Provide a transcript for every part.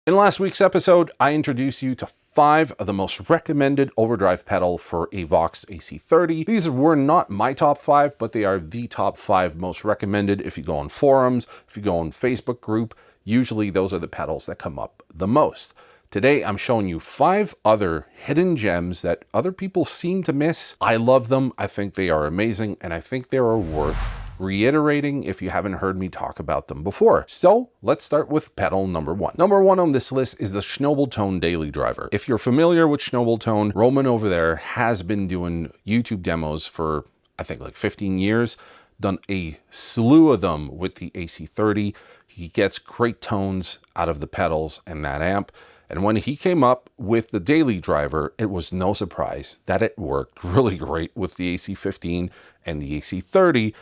In last week's episode, I introduced you to 5 of the most recommended overdrive pedal for a Vox AC30. These were not my top 5, but they are the top 5 most recommended. If you go on forums, if you go on Facebook group, usually those are the pedals that come up the most. Today, I'm showing you 5 other hidden gems that other people seem to miss. I love them. I think they are amazing, and I think they are worth reiterating if you haven't heard me talk about them before. So let's start with pedal number 1. Number 1 on this list is the Shnobel Tone Daily Driver. If you're familiar with Shnobel Tone, Roman over there has been doing YouTube demos for, I think, like 15 years, done a slew of them with the AC30. He gets great tones out of the pedals and that amp. And when he came up with the Daily Driver, it was no surprise that it worked really great with the AC15 and the AC30.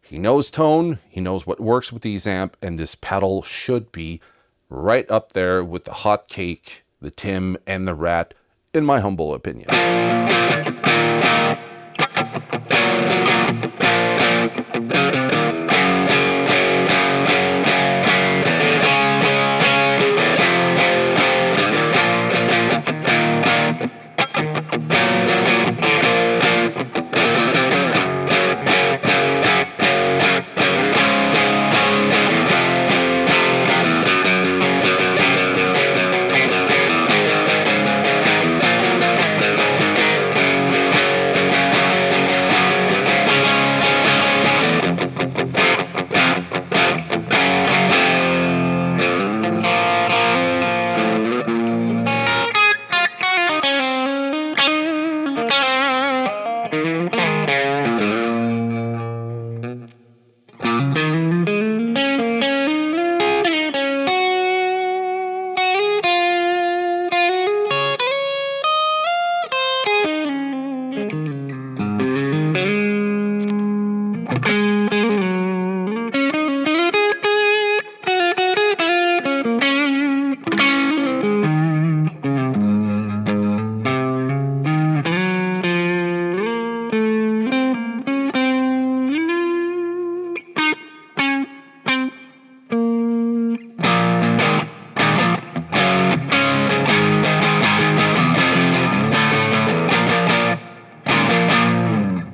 He knows tone, he knows what works with these amp, and this pedal should be right up there with the Hot Cake, the Tim, and the Rat, in my humble opinion.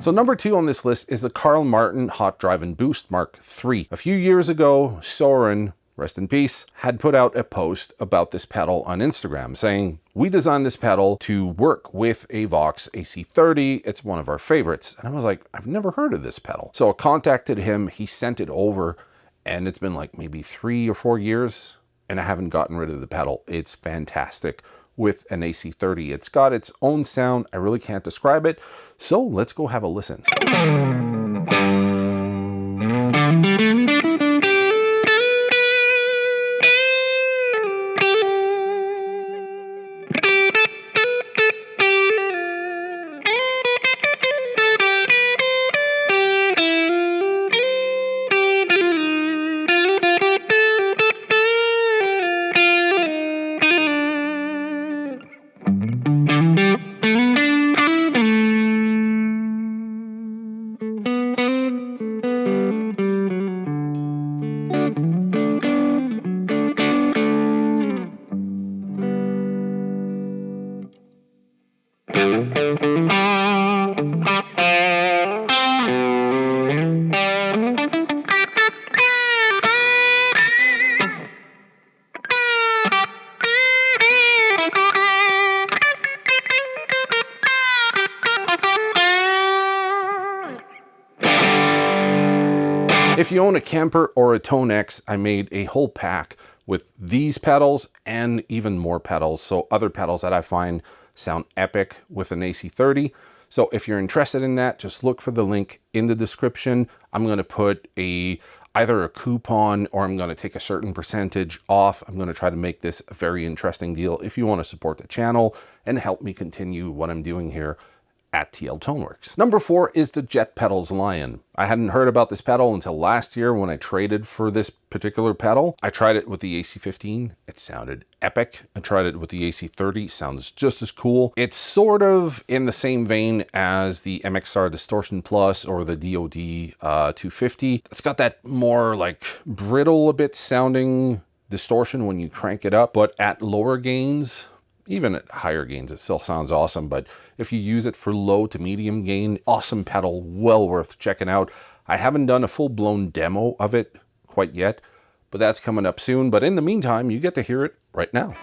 So number 2 on this list is the Carl Martin Hot Drive and Boost Mark III. A few years ago, Soren, rest in peace, had put out a post about this pedal on Instagram saying, "We designed this pedal to work with a Vox AC30. It's one of our favorites." And I was like, I've never heard of this pedal. So I contacted him, he sent it over, and it's been like maybe 3 or 4 years, and I haven't gotten rid of the pedal. It's fantastic with an AC30. It's got its own sound. I really can't describe it. So let's go have a listen. If you own a Kemper or a ToneX, I made a whole pack with these pedals and even more pedals. So other pedals that I find sound epic with an AC30. So if you're interested in that, just look for the link in the description. I'm going to put either a coupon or I'm going to take a certain percentage off. I'm going to try to make this a very interesting deal if you want to support the channel and help me continue what I'm doing here at TL Toneworks. Number 4 is the Jet Pedals Lion. I hadn't heard about this pedal until last year when I traded for this particular pedal. I tried it with the AC15. It sounded epic. I tried it with the AC30. Sounds just as cool. It's sort of in the same vein as the MXR Distortion Plus or the DoD 250. It's got that more like brittle a bit sounding distortion when you crank it up, but at lower gains, even at higher gains, it still sounds awesome. But if you use it for low to medium gain, awesome pedal, well worth checking out. I haven't done a full-blown demo of it quite yet, but that's coming up soon. But in the meantime, you get to hear it right now.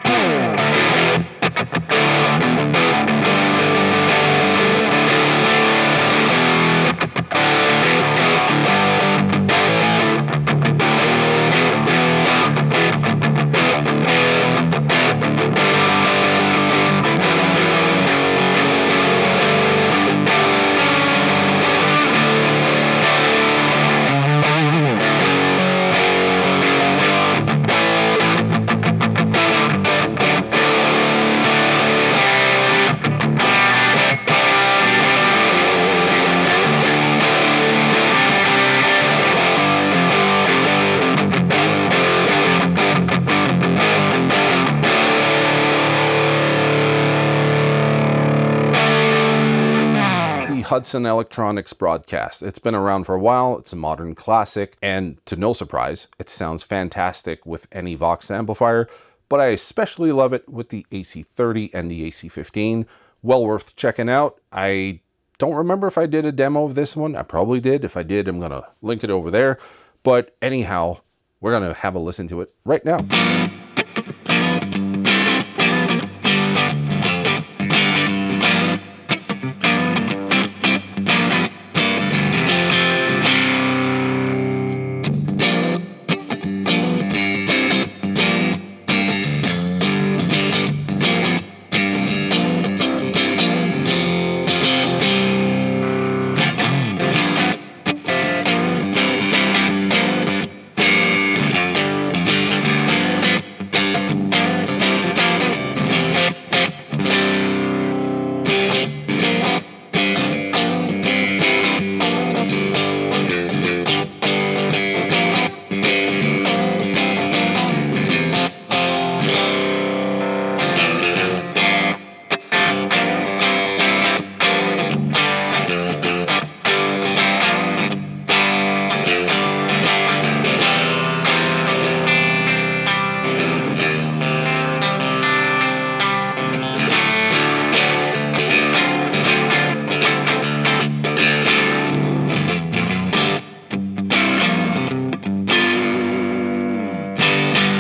Hudson Electronics Broadcast. It's been around for a while. It's a modern classic, and to no surprise, it sounds fantastic with any Vox amplifier, but I especially love it with the AC30 and the AC15. Well worth checking out. I don't remember if I did a demo of this one. I probably did. If I did, I'm gonna link it over there. But anyhow, we're gonna have a listen to it right now.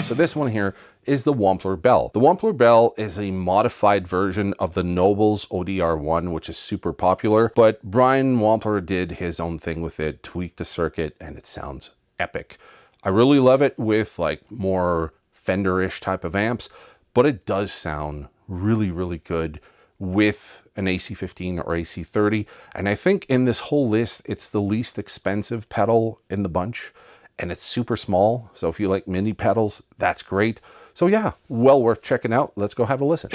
So this one here is the Wampler Belle. The Wampler Belle is a modified version of the Shnobel's ODR1, which is super popular, but Brian Wampler did his own thing with it, tweaked the circuit, and it sounds epic. I really love it with like more Fender-ish type of amps, but it does sound really, really good with an AC15 or AC30. And I think in this whole list, it's the least expensive pedal in the bunch. And it's super small, so if you like mini pedals, that's great. So yeah, well worth checking out. Let's go have a listen.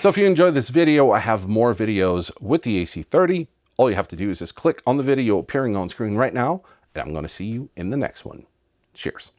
So if you enjoyed this video, I have more videos with the AC30. All you have to do is just click on the video appearing on screen right now, and I'm going to see you in the next one. Cheers.